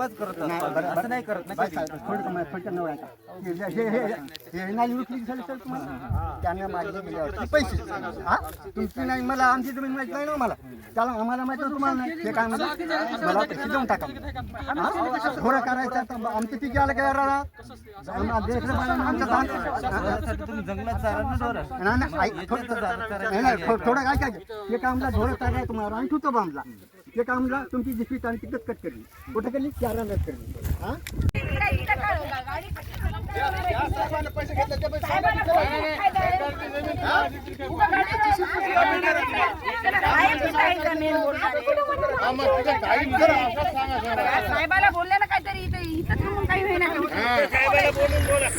कामच करत असतात, असं नाही करत ना कधी. थोडं नवं आहे का हे नाही विकली झाली सर तुम्हाला त्यांना मागले गेल्यावरती पैसे हा तुमची नाही मला आमची जमीन माहित नाही ना मला त्याला आम्हाला माहित आहे तुम्हाला नाही हे काय म्हणलं मला पैसे देऊन टाका थोडं करायचं तर आमचं पीक आलं काय राहणार तुम्ही जंगलात चारा ना ढोरं. थोडं काय काय हे कामला ढोरं चालणार तुम्हाला आणि ठुतो बांधला ते कामला तुमची जिस्पी आणि तिकट कट करली कुठं केली 4 रन करली हा पैसे घेतले साहेबाला बोलले ना काहीतरी इथं थांबून काही होईना साहेबाला बोलून बोला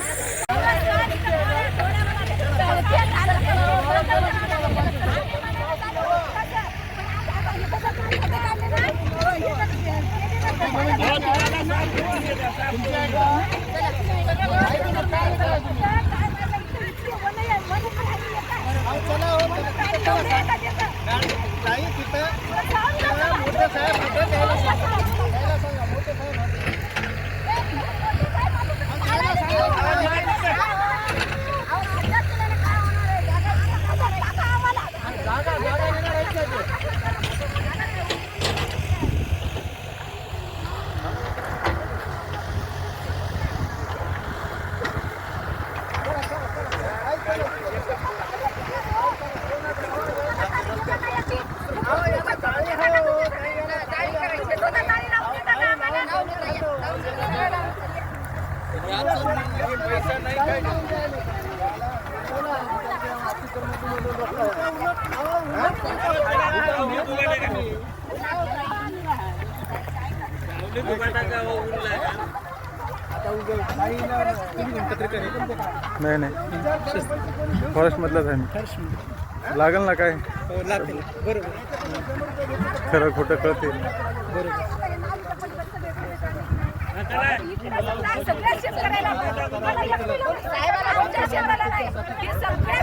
नाही फॉरेस्ट मधलाच आहे लागल ना काय खरं खोटं कळते सगळ्या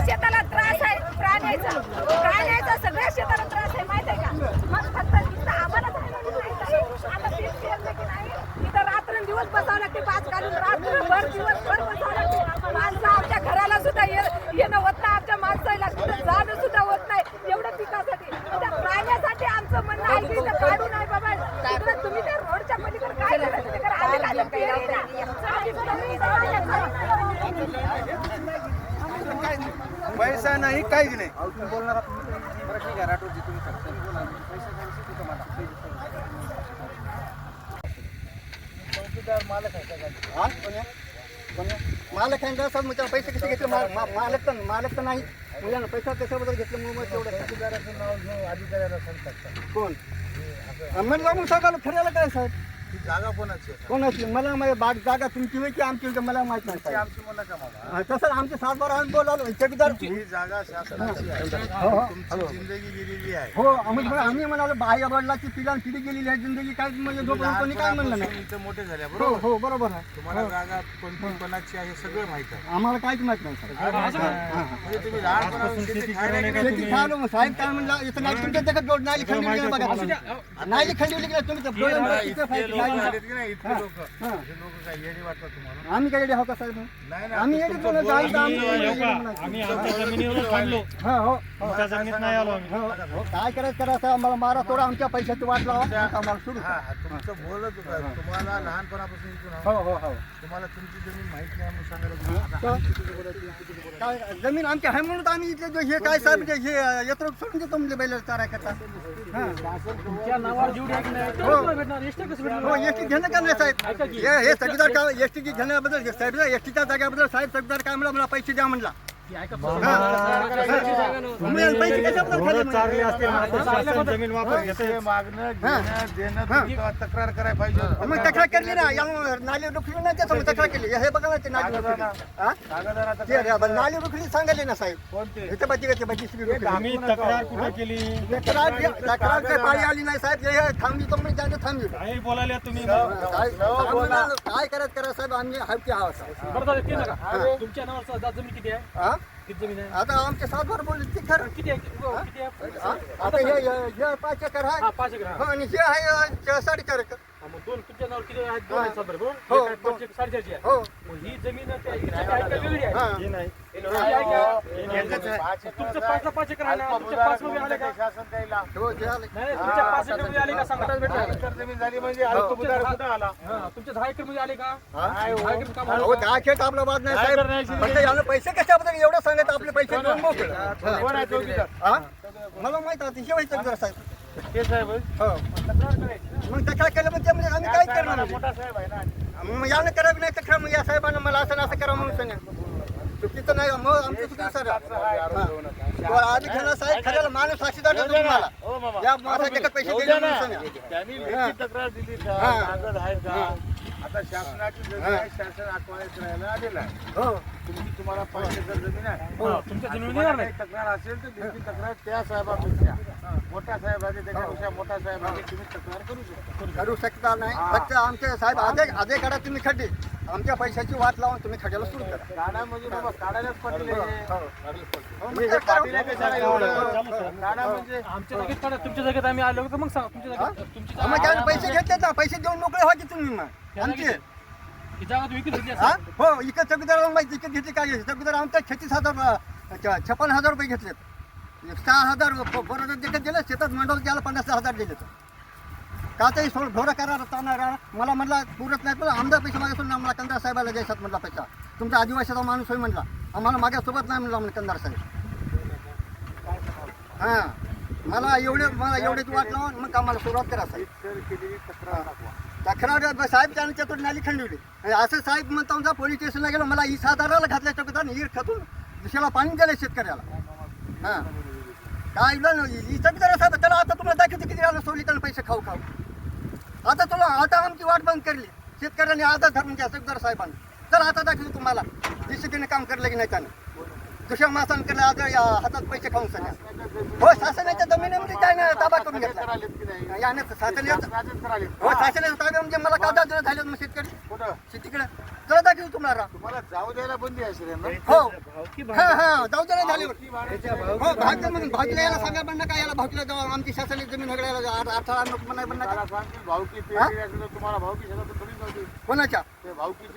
शेताला त्रास आहे प्राण्याचा सगळ्या शेताला त्रास आहे माहित आहे का मग फक्त आम्हाला इथं रात्रंदिवस बसावं लागते 5 घालून रात्रभर दिवसभर बसावं लागते माणसं आमच्या घराला सुद्धा येणं होत नाही आमच्या माणसाला जाणं सुद्धा होत नाही एवढ्या पिकासाठी त्या प्राण्यासाठी आमचं म्हणणं आहे की इथं काढू नाही बाबा तुम्ही त्या रोडच्या पलीकडे काय करायचं ते करा पैसा नाही काहीच नाही बोलणार मालक आहे सर मग पैसे कसे घेतले मालक तर नाही मुलांना पैसा कशाबद्दल घेतलं मग तेवढं अधिकाऱ्याचं नाव घेऊन अधिकाऱ्याला सांगतात कोण म्हणलं मग सगळं फिरायला काय साहेब जागा कोणाची कोणाची मला बाग जागा तुमची होय की आमची होती मला माहित नाही आमची म्हणा का बाबा तसं आमचे 7-12 आम्ही बोलावलो चेकदार ही जागा शासनाची आहे तुमची जिंदगी गेलेली आहे हो आम्ही म्हणालो बाह्य वडिलाची पिढ्यान पिढी गेलेली आहे जिंदगी काय म्हणजे कोणी काय म्हणलं नाही इथं मोठे झाले हो बरोबर हो बरोबर आहे तुम्हाला जागा कोणती कोणाची आहे हे सगळं माहित आहे आम्हाला काहीच माहित नाही सर म्हणजे तुम्ही लहानपणापासून शेती खायला गेले शेती खालो मग साहेब काय म्हणलं इथं नाही तुमच्या जगात जोड नाही खंडीवली बघा नाही खंडीवली गेला तुम्ही आम्ही काय हो का साहेब आम्ही येतो काय करायचं आम्हाला मारा थोडा आमच्या पैशाची वाट लावा आम्हाला सुरू तुमचं बोलत होतं तुम्हाला लहानपणापासून हो हो हो तुम्हाला तुमची जमीन माहित नाही म्हणून सांगायला काय जमीन आमची आहे म्हणून आम्ही इथले हे काय साहेब हे येतो सोडून देतो म्हणजे बैल चारा करता हो एसटी घेणं का नाही साहेब हे सगळीदार का एसटी घेण्याबद्दल साहेब एसटीच्या जागेबद्दल साहेब सगळीदार काय म्हणला मला पैसे द्या म्हणला तक्रार करायला पाहिजे मग तक्रार केली ना नाली रुखली ना त्याचं तक्रार केली हे बघा ना ते नाली नाली रुखली सांगायली ना साहेब आम्ही तक्रार कुठे केली तक्रार काय पाळी आली नाही साहेब हे थांबली तर मी त्याने थांबली काही बोलायला तुम्ही काय करत करा साहेब आम्ही हलकी आहोत तुमच्या नावाचा जमीन किती आहे आता आमचे 7-12 बोलले ते खरं किती आहे आता हे 5 एकर आहे आणि हे आहे 4.5 एकर दोन तुमच्या नावावर किती आहेत? दोन आहेत सातबारे, बरोबर? हो, एक आहे हो. 5 आहे. हो मग ही जमीन त्या इकडची आहे का वेगळी आहे? हा. ही आहे का? तुमचं 5 ला 5 एकर आहे ना? तुमच्या 5 मध्ये आले का? शासन द्यायला हो जे आले. नाही, नाही, तुमच्या 5 एकर मध्ये आले का? सांगा. एकर जमीन झाली म्हणजे अल्पभूधारक कुठं आला? हा, तुमच्या 10 एकर मध्ये आले का? हा? 10 एकर काम अहो 10 खेळ आपला बाद नाही साहेब. फक्त याला पैसे कशाबद्दल एवढं सांगत आपले पैसे देऊन मोकळे. हा. कोण आहे चौकीदार? हा? मला माहित आहे शिवायचं जरा साहेब. ते साहेब होय. हो मग तक्रार केलं मग त्यामध्ये आम्ही काय करणार म्हणजे? मोठा साहेब आहे ना. मग यानं करावी नाही तक्रार मग या साहेबांना मला असं असं करा म्हणून सांगा. चुकीचं नाही मग आमचं चुकीचं सर. आधी खरं साहेब खऱ्याला माणूस साक्षीदार देतो तुम्हाला. हो मामा. या माझ्या देखत पैसे जाऊ दिले द्या म्हणून ना. सांगा. त्यांनी लेखी तक्रार दिली का? हा. कागद आहे का? आता शासनाची जमीन आहे, शासन अक्वायर करायला आलेलं आहे. हो तुम्हाला 5 एकर जमीन आहे. हा, तुमच्या जमिनीवर तुम्हाला येणार काही नाही. तक्रार असेल तर लेखी तक्रार त्या साहेबापेक्षा मोठा साहेब आहे त्याच्यापेक्षा मोठा साहेब आहे तुम्ही तक्रार करू शकता. करू शकता नाही फक्त आमचे साहेब आधे काढा तुम्ही खड्डे आमच्या पैशाची वाट लावून तुम्ही खड्याला सुरू करा. काढा म्हणजे बाबा काढायलाच पाटील आहे. हो. हो, मग काय पाटील आहे कशाला एवढं? काढा म्हणजे आमच्या जागेत काढा. तुमच्या जागेत आम्ही आलो तर मग सांगा. तुमच्या जागेत तुमची मग त्याने पैसे घेतले ना पैसे देऊन मोकळे व्हा की तुम्ही मग आमचे. ही जागा तुम्ही विकत घेतली हा? असेल. हो इकडे चौकीदाराला माहिती इकडे घेतली काय घेतली चौकीदार आमच्या 36,000 56,000 रुपये घेतलेत. 6,000 बरोबर देखत गेले शेतात मंडळ त्याला 50,000 दिले का ते ढोरं करा ताना मला म्हटलं पुरत नाही पण आमदार पैसे मागासून मला कंदार साहेबाला द्यायच्यात म्हटला पैसा तुमचा आदिवासीचा माणूस होय म्हटला आम्हाला मागासोबत नाही म्हणला म्हणजे कंदार साहेब. हां मला एवढेच वाट लावून मग आम्हाला सुरुवात करा साहेब. सर केलेली तक्रार दाखवा. तक्रार साहेब त्याने त्यातून नाली खंडवली असं साहेब म्हणता आमचा पोलीस स्टेशनला गेलो मला 20,000ला घातल्या चौकीदार हिर खतून दुसऱ्याला पाणी दिलं शेतकऱ्याला. हां काय चौकीदार साहेब त्याला आता तुम्हाला दाखवते किती राहणं सोडली त्याला पैसे खाऊ आता आमची वाट बंद करली शेतकऱ्यांनी आता धरून घ्या चौकीदार साहेबांनी तर आता दाखवतो तुम्हाला डिसिप्लिन काम करलं की नाही त्यानं दुसऱ्या माणसानं केलं आता या हातात पैसे खाऊन सगळ्या. हो शासनाच्या जमिनीमध्ये काय नाही ताबा करून घेतला आलेत की नाही? याने शासनाचं शासनाचेच करालेत. हो शासनाचं ताब्या म्हणजे मला कागद दिलं झाले मग शेतकरी कुठं? शेतीकडे चला दाखवू तुम्हाला तुम्हाला जाऊ द्यायला बंदी आहे सर यांना. हो हा जाऊ द्या झाले हो भागलं म्हणून भागलं याला सांगा पण नका याला भागलं जाऊ आमची शासनाची जमीन हगडायला अडथळा नको नाही पण नका. मला सांगतील भावकी ते हा? असेल तर तुम्हाला भावकी शेतात थोडी नव्हती. कोणाच्या ते भावकीच्या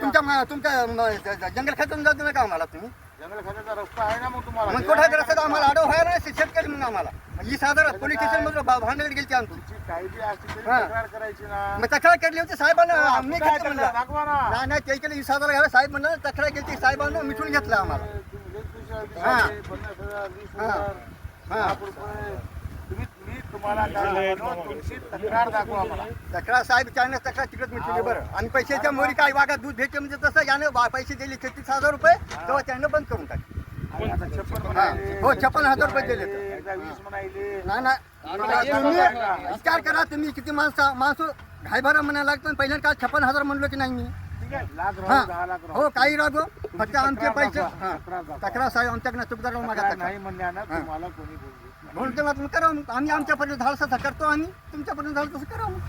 तुमच्या जंगल खात्यातून जाऊ नका आम्हाला तुम्ही जंगल खात्याचा रस्ता आहे ना मग तुम्हाला. मग कुठं रस्त्यात आम्हाला अडव व्हायला नाही शेतकरी मग आम्हाला 20,000 पोलीस स्टेशन मध्ये भांडण गेली आमची तुमची कायदी असली तरी हा. तक्रार करायची ना. मग तक्रार केली होती साहेबांना मी काय घेतलं तक्रार? म्हणलं दाखवा ना. नाही ते केलं 20,000 घ्यायला साहेब म्हणलं तक्रार केली साहेबांना मिटून घेतलं आम्हाला. तुम्ही 20,000, हा. 50,000, हा. 20,000, हा. लाख रुपये. मी तुम्हाला काय सांगतो, तुमची तक्रार दाखवा मला. तक्रार साहेब त्याने तक्रार तिकडे मिटवली बरं आणि पैशाच्या मोरी काय वागा दूध घ्यायचे म्हणजे तसं याने पैसे दिले 36,000 रुपये तेव्हा त्याने बंद करून टाकले. आणि आता 56 हा म्हणायले. हो 56,000 रुपये दिले तर. एकदा 20 म्हणायले. नाही तुम्ही विचार करा तुम्ही किती माणसं घायभरा म्हणायला लागतं पहिल्या काल 56,000 म्हणलो की नाही मी. ठीक आहे, लाख हा राहू, 10 लाख राहू. हो काही रागो फक्त आमचे पैसे हा तक्रार दाखवा. तक्रार साहेब आमच्याकडे चुकदार मागा तक्रार तक्रार नाही म्हणल्यानं हा. तुम्हाला कोणी बोलू देत नाही. म्हणून तेव्हा तुम्ही करा आम्ही आमच्यापर्यंत झालं तसं करतो आम्ही तुमच्यापर्यंत झालं तसं करा मग.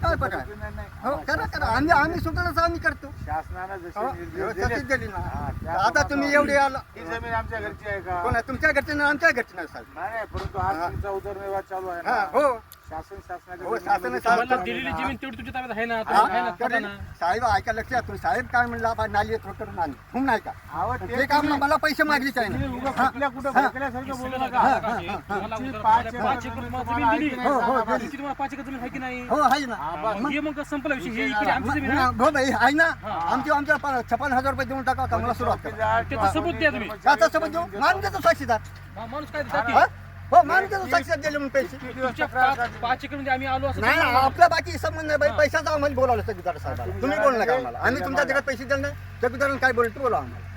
काय बघा नाही, नाही. हो करा आम्ही सुटलं आम्ही करतो शासनानं जसे हो, निर्देश व्यवस्थित दिले, दिली ना हा, त्या आता तुम्ही एवढे आला ही जमीन आमच्या घरची आहे का? कोण आहे? तुमच्या घरचे नाही आमच्या घरचे नाही साहेब. नाही नाही, परंतु आज हा. तुमचा उदरनिर्वाह चालू आहे हा ना. हो शासनाच्या हो, जमिनीमध्ये शासनाच्या- तुम्हाला दिलेली जमीन तेवढी तुमच्या ताब्यात आहे ना? हा, तुम्ही आहे ना? करा करेल. ना. साहेब ऐका लक्षात तुम्ही साहेब काय म्हणला आपण नाली करून आणली खूप नाही का अहो, ते काम मला पैसे मागलीच आहे तुम्ही ना. उगाच कुठल्या कुठं भडकल्यासारखं बोलू नका. तुम्हाला तुमची उतर- 5 एकर 5 एकर जमीन तुम्हाला तुम्हाला जमीन दिली. आहे की नाही? हो, हो, सांगा दिली. किती तुम्हाला 5 एकर जमीन आहे की नाही? हो आहे ना मग हे मग संपला विषय. हे इकडे आमची जमीन आहे. हो बाई आहे ना आमच्या 56,000 रुपये देऊन टाका का मला सुरुवात करा. चौकीदार, त्याचं सबूत द्या तुम्ही. त्याचा सबूत देऊ मान देतो साक्षीदार माणूस काय देतात की? हा? हो मान देतो साक्षीदार दिले म्हणून पैसे तुमच्या 5 एकर मध्ये आम्ही आलो असं नाही ना आपला बाकी संबंध नाही बाई पैशाचा आम्हाला बोलावलं चौकीदार साहेबाला तुम्ही बोलू नका आम्हाला आम्ही तुमच्या जगात पैसे दिले नाही चौकीदारांना काय बोलतो बोला आम्हाला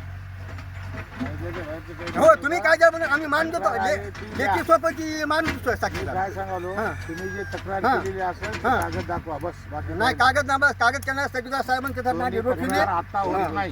हो तुम्ही काय द्या म्हणून आम्ही मान देतो लेखी सोपची मान देतोय साक्षीदार काय सांगालो हा. तुम्ही जे तक्रार हा. केलेली असेल ते हा. कागद दाखवा बस बाकी नाही कागद ना बस कागद केला चौकीदार साहेबांचे तर नाही रोखून तक्रार आता होत नाही.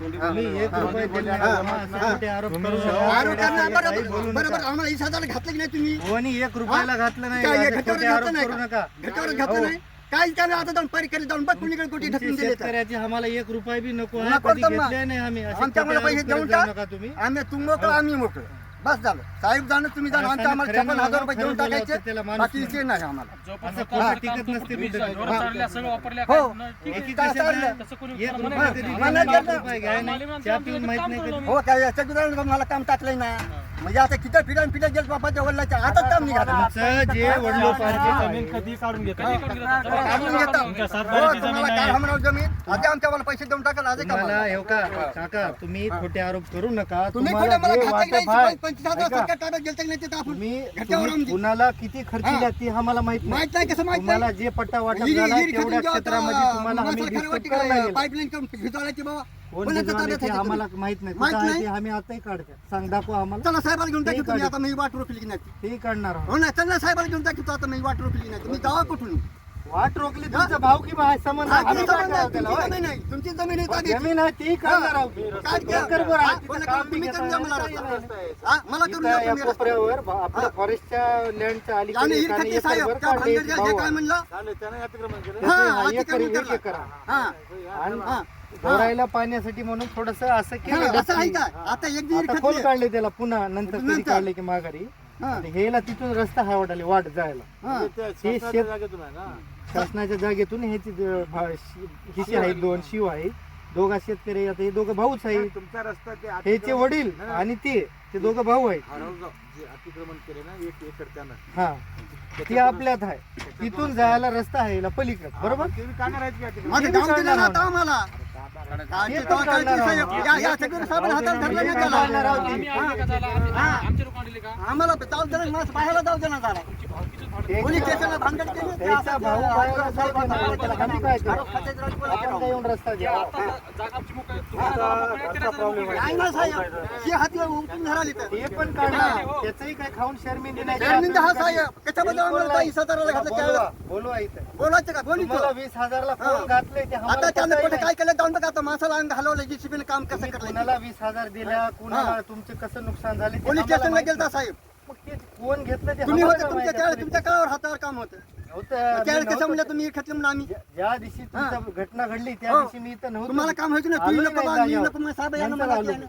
बरोबर आम्हाला 20,000 घातलं की नाही तुम्ही कोणी 1 रुपयाला घातलं नाही काय असे घटावर खोटे घातलं आरोप नाही करू का? नका. घटावर घातलं नाही काय त्याने आता जाऊन परिकरी जाऊन बघ कुणीकडे कुठे ढकलून दिले तर शेतकऱ्याची आम्हाला 1 रुपया बी नको आहे नको कधी तर मग. घेतले नाही आम्ही असे आमच्याकडे खोटे पैसे आरोप देऊन करत जाऊ टाक नका तुम्ही आम्ही तू मोकळं आम्ही मोकळं बस झालं साहेब जाणं तुम्ही जाणं आमच्या आम्हाला 56,000 रुपये घेऊन खरं बोलावं टाकायचे तर त्याला माणूस बाकी विषय नाही आम्हाला जोपर्यंत असं काम खोटं टिकत करतो, नसते तुम्ही कुठे. जोरात चालल्या, सगळं वापरल्या हो. काय? ठीक आहे. एकी काय कशात चाललं? तसं कोणी एक म्हणत रुपया नाही. कधी मला दिला, नाही पाच रुपये घ्याय नाही. चहा पिऊन माहित नाही कधी. हो काय याच्या गुजरात मला काम टाकलंय ना म्हणजे आता किती फिरत गेलं बाबाच्या वडिलाच्या हातात काम निघालं तुमचं जे वडिलोपार्जित आहे, कधी काढून घेतात? काढून घेता हो तुम्हाला काय हमराव जमीन आधी आमच्या मला पैसे देऊन टाकाल आधी का तुम्हाला हे का काका तुम्ही खोटे आरोप करू नका. तुम्ही तुम्हाला खोटं मला जे खातं वाटप नाही आहे, 25,000 सरकार ताब्यात गेलं नाही ते आपण तुम्ही घट्यावर तुम्ही कुणाला किती खर्च दिला ती आम्हाला माहित नाही. माहित नाही कसं माहित तुम्हाला जे पट्टा वाटप झाला तेवढ्या क्षेत्रामध्ये तुम्हाला आम्ही डिस्कस करायला गेलो. पाईपलाईन करून भिजवायची बाबा कोण कोणाचं भिजवाले ताब्यात ते आहे आम्हाला ते? माहित नाही. माहित कुठं आहे नाही? ते आम्ही आताही काढतो. सांग दाखवा आम्हाला. चला साहेबाला घेऊन टाकी ते तुम्ही काढ. आता मी वाट रोखली की नाही तेही काढणार आहोत. हो ना चला साहेबाला घेऊन टाकी आता मी वाट रोखली नाही तुम्ही जावा कुठून वाट रोखली तुमचा भाव की संबंध आहे? आम्ही काय करावं त्याला, होय? तुमची जमीन आहे ताब्यात. जमीन आहे ती काढणार आहोत. काय घ्या? एकर भर आहे. हा, तिथं कोणी काम करून तुम्ही बी करून घेता द्या मला येत रस्ता. नाही. हा, मला करून इथं द्या या तुम्ही रस्ता. कोपऱ्यावर आपल्या फॉरेस्टच्या लँडच्या आणि अलीकडे ही एकाने खट्टी एकर साहेब भर त्या काढले. भानगड भाऊ जे काय आहे. म्हणलं त्याने अतिक्रमण केलं हा हा, अतिक्रमण एकर एक केलं. एकर आहे. हा आणि हा. भरायला पाण्यासाठी म्हणून थोडस असं केलं हा, असं आहे डबकी. का आता एक दीड आता खोल खटली. काढले त्याला पुन्हा नंतर कधी नंतर. काढले की माघारी हा. आणि हेला तिथून रस्ता हा वाटाले वाट जायला हा. हे शेत शासनाच्या जागेतून ह्याची हिशी आहेत दोन शिव आहेत दोघा शेतकरी आता हे दोघं भाऊच आहेत तुमचा रस्ता ते ह्याचे वडील आणि ते दोघं भाऊ आहेत जे अतिक्रमण केले ना 1 एकर त्यानं हा ते आपल्यात आहे तिथून जायला रस्ता आहे याला पलीकडे बरोबर ते बी काढणार आहेत की अतिक्रमण? आता ते बी जाऊन दिलं ना काढणार आता आम्हाला ते पण काढणार आहोत. या सगळं साहेबांना हातात धरलं नाही ते पण काढणार त्याला. आहोत. आम्ही आले का झाला? आमचे लोक आणले का? आम्हाला जाऊ देणार माणसं बाहेर जाऊ देणार झाला पोलीस स्टेशनला भानगड केली ते त्याचा असं भाऊ बाहेर साहेब जाऊ देणार. त्याला आम्ही काय करू? आरोप खात्यात राहून बोला आपण काय येऊन रस्ता घ्या आता जागा आमची मोकळी आहे. तुम्हाला जागा मोकळी आहे, त्याला मोकळी आहे. काय नाही साहेब हे हाती उठून धराली तर ते पण काढणार त्याचंही काय खाऊन शर्मिंदी नाही शर्मिंदा हा साहेब त्याच्याबद्दल आम्हाला काही सताराला घातलं त्यावेळेस बोलवा इथं बोलायचं का बोलू तुम्हाला 20,000 ला कोण घातलंय ते आम्हाला आता त्यानं पताही कुठे नाही. काय केलं जाऊन बघा आता माणसाला अंग घालवलं जीसीबीने काम कसं तुम्ही करलं कुणाला 20,000 दिल्या कुणाला तुमचे कसं नुकसान झाले ते पोलीस आम्हाला स्टेशनला माहित गेलता नाही. साहेब मग ते कोण घेतलं ते तुम्ही आम्हाला होते तुमच्या माहित त्यावेळेस आहे. तुमच्या काळावर हातावर काम होतं होतं. त्यावेळेस मी कसं म्हणलं नव्हतो. तुम्ही खेटलं म्हणून आम्ही ज्या दिवशी तुमचा घटना घडली त्या हो. दिवशी मी इथं नव्हतो. तुम्हाला काम व्हायचं ना तुम्ही आलोय नको नाही बा, मी जागेवर. नको मग साहेब यानं नंतर मला आलो. यानं.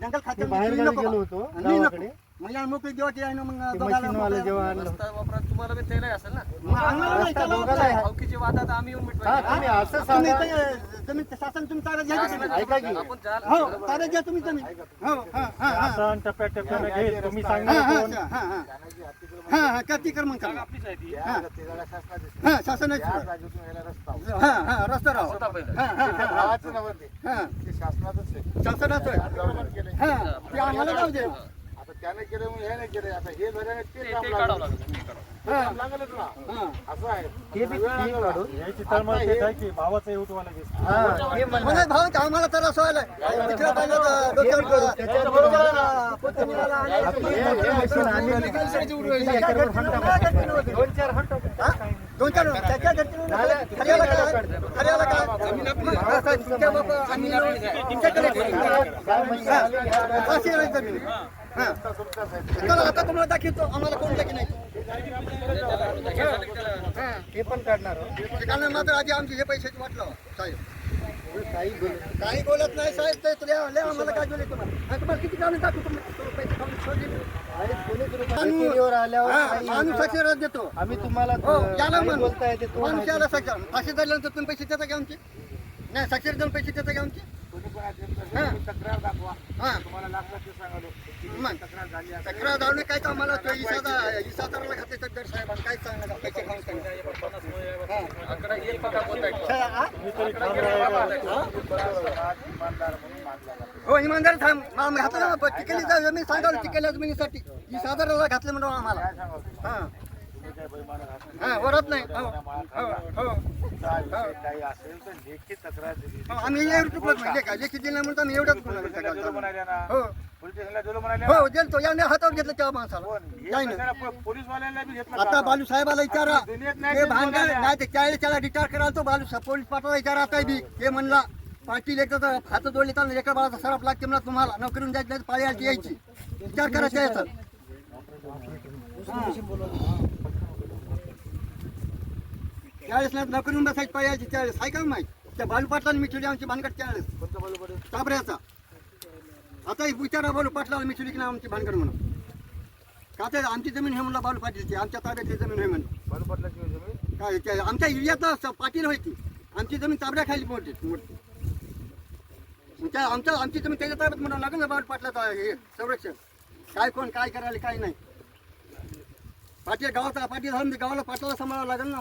जंगल मी खात्यात बाहेर तुम्ही गावी नको गेलो बा. होतो आणि मी नको गावाकडे मग यानं मोकळी जेव्हा ते आहे ना मग ते दोघाला मशीनवाला मोकळं- जेव्हा आणलं रस्ता वापरा तुम्हाला बी ते नाही असेल ना. मग आम्हाला नाही रस्ता चालवत दोघाला नाही. आहे. भावकीचे वादात आम्ही येऊन हा मिटवायचे. तुम्ही असं तुम्ही सांगा ते जमीन शासन तुम्ही ताब्यात घ्यायची तुम्ही. ऐका की आपण जाल हो ताब्यात घ्या तुम्ही जमीन हो हा हा हा तुम्ही हा हा हा हा हा का अतिक्रमण जागा करा आपलीच आहे ती. ते जागा शासनाची. हा शासनाची त्या जागेतून यायला रस्ता होता. हा हा रस्ता राव होता पहिला. हा हा ते हा गावाचं नव्हतं ते. हा ते शासनाचंच आहे. शासनाचं आहे. अतिक्रमण केलंय. हा ते आम्हाला जाऊ दे आता त्याने केलं म्हणून हे नाही केलं आता हे झाल्याने ते ते काम काढावं लागलं. लागेल. ते काढावं. हा काम लागलच ना हा असं आहे ते बी ठीक काढून आता हे- हा हे म्हणणार. म्हणजे भाऊ आम्हाला तर असं व्हायला तिकडे पाहिलं तर डोक्यावर पोतं मिळालं आणि आपली हे मशीन आम्ही एकरवर हंटा दोन चार हंटा हा? दोन चार त्याच्या घरचे खऱ्याला काय खऱ्याला काय असं तुमच्या बाबा आम्ही तुमच्याकडे काय म्हणजे अशी आहे जमीन हा चला आता तुम्हाला दाखवतो आम्हाला कोण दाखी नाही ते पण काढणार हो. कारण मात्र आधी आमची हे पैशाची वाट लावा साहेब काही बोलत काही बोलत नाही साहेब ते तुला आम्हाला काय बोलले तुम्हाला आणि तुम्हाला किती काढून दाखवतो तुम्ही पैसे काढून शोधले. टीव्हीवर आल्यावर काही माणूस होतं. साक्षीदार देतो आम्ही तुम्हाला हो याला काही म्हण बोलता येते तो माणूस माहिती. याला साक्षीदार साक्षीदार दिल्यानंतर तुम्ही पैसे देता का आमचे नाही साक्षीदार देऊन पैसे देता का आमचे कोणी पण असेल तर हा. तुम्ही तक्रार दाखवा हा तुम्हाला लागलं ते सांगालो मग तक्रार झाली असेल. तक्रार धावणे काय तर आम्हाला तो इसादाराला घातले सर साहेबांना काय सांगणार पैसे खाऊन आकडा येईल बघा कोणता आहे. इमानदार म्हणून मानला जातो. हो इमानदार थांब घातलं ना टिकेली जमीन सांगावं टिकेल्या जमिनीसाठी इसादाराला घातले म्हणून आम्हाला काय सांगावं? हा तुम्ही काय बैमानं घातलं? हा वरत नाही हो हो हो काय विषय काही असेल तर लेखी तक्रार दिली. हो, आम्ही एवढं म्हणजे काय लेखी दिलं म्हणतो आम्ही एवढंच पोलीस स्टेशनला दिलं म्हणाले ना. हो पोलीस स्टेशनला दिलं म्हणाले हो ना. देतो याने हातावर घेतलं तेव्हा माणसाला कोण? हे नाही ना कशाला पोलीसवाल्यांना बी घेतलं आता का? बालू साहेबाला विचारा दुनियेत नाही ते ते भांडण बोलायला. नाही ते 40 रिटायर करायला तो बालू पोलीस पाटला विचारा आता बी ते म्हणला पाटील एकदा हात जोडले तर एका बाळाचा सराफ लागते म्हणा तुम्हाला नोकरीहून जायची नाही पाळी आली यायची विचार करायचा याचा 40 ला नोकरीहून बसायची पाळी यायची 40 आहे का माहिती त्या बालू पाटलाने मिठवली आमची भानगड 40 ताबऱ्याचा आता विचारा बालू पाटलाला मिठवली की नाही आमची भानगड म्हणून का तर आमची जमीन हे म्हणलं बालू पाटीलची, आमच्या ताब्यातली जमीन आहे म्हणलं. काय ते आमच्या एरियात पाटील व्हायची, आमची जमीन ताब्याखाली मोठी मोठी. आमची जमीन त्याच्या ताब्यात म्हणावं लागेल ना बालू पाटलाचं हे संरक्षण. काय कोण काय करायला काय नाही. पाटील गावाचा पाटील झाला गावाला पाटलाला सांभाळावं लागेल ना.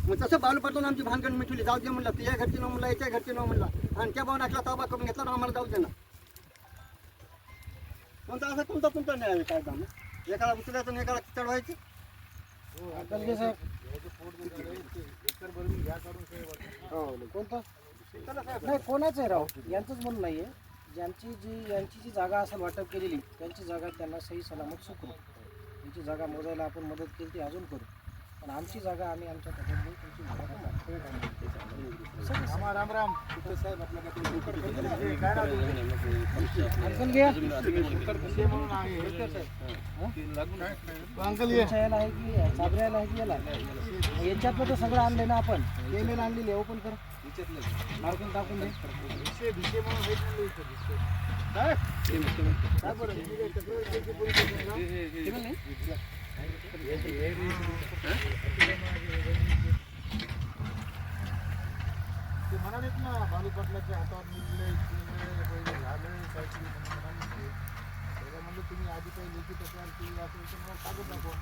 मग तसं बालू पाटलानं आमची भानगड मिठवली. जाऊ दे म्हणलं, तुझ्या घरची न म्हणला, याच्या घरची न म्हणला, आणि त्या भावनातला ताबा करून घेतला ना आम्हाला जाऊ दे ना. कोणता असं कोणता न्याय आहे काय काम? एकाला उचलायचं आणि एकाला चढवायचं. कोणतं नाही कोणाचं आहे राव, यांचंच म्हणून नाही आहे. यांची जी जागा असेल वाटप केलेली त्यांची जागा त्यांना सही सलामत सुकरू. त्यांची जागा मोजायला आपण मदत केली ती अजून करू, पण आमची जागा आम्ही आमच्या पद्धतीने तुमची जागा राम राम साहेब आपल्या अंकल घ्या अंकल याला आहे की चाबऱ्याला आहे की याला यांच्यातलं तर सगळं आणलं ना आपण. पेमेंट आणलेली आहे, ओपन कर मार्कून टाकून दे. ते म्हणालेत ना बालू पाटलाच्या हातावर निघले झालं सायकली म्हणाले. त्याला म्हणलं तुम्ही आधी काही लेखी तक्रार केली असेल तर मला कागद दाखवा.